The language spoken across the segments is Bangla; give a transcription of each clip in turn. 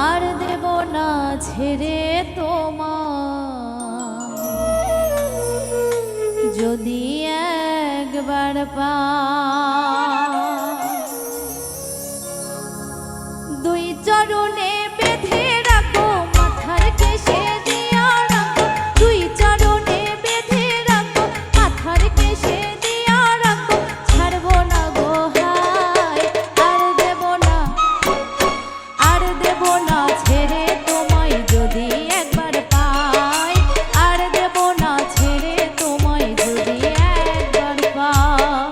আর দেব না ছেড়ে তোমায় যদি একবার দুই চরণে বেঁধে রাখো মাথার কেশে দিয়া রাখো দুই চরণে বেঁধে রাখো মাথার কেশে দিয়া রাখো ছাড়বো না গো হায় আর দেব না ছেড়ে তোমায় যদি একবার পাই আর দেব না ছেড়ে তোমায় যদি একবার পাই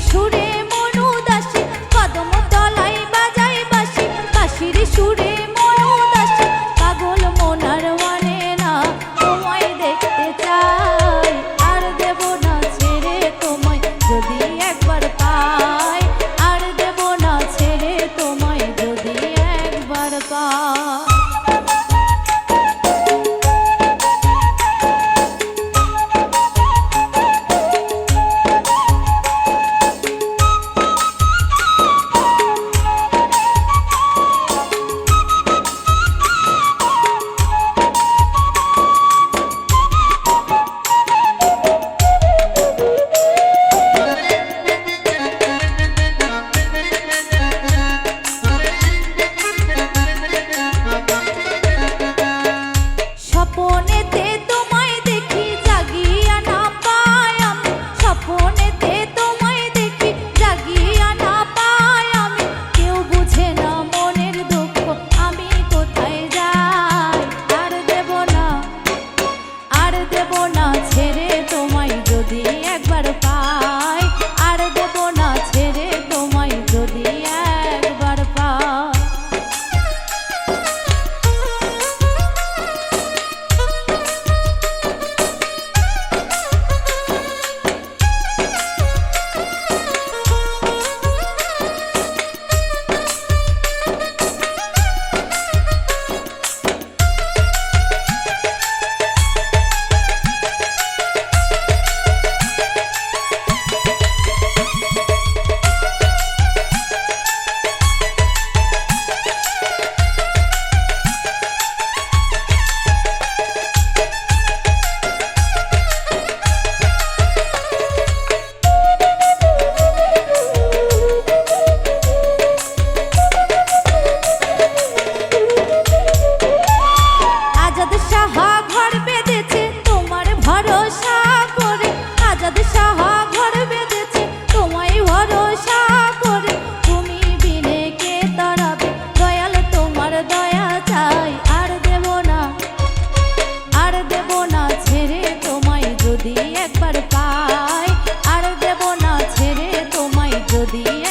সুরে মন উদাসী কদম তলায় বাজাই বাঁশি বাঁশির সুরে মন উদাসী পাগল মন আর মানে না তোমায় দেখতে চাই আর দেব না ছেড়ে তোমায় যদি একবার পাই আর দেব না ছেড়ে তোমায় যদি একবার পাই স্বপ্নেতে তোমায় দেখি জাগিয়া না পাই আমি স্বপ্নেতে তোমায় দেখি জাগিয়া না পাই আমি কেউ বুঝে না মনের দুঃখ আমি কোথায় যাই আর দেব না ছেড়ে তোমায় যদি একবার পাই আর দেব না ছেড়ে তোমায় যদি একবার পাই আজাদ সাহা ঘর বেঁধেছে তোমার ভরসা করে আজাদ সাহা ঘর বেঁধেছে তোমায় ভরসা করে তুমি বিনে কে তাড়াবে দয়াল তোমার দয়া চাই আর দেব না ছেড়ে তোমায় যদি একবার পাই আর দেব না ছেড়ে তোমায় যদি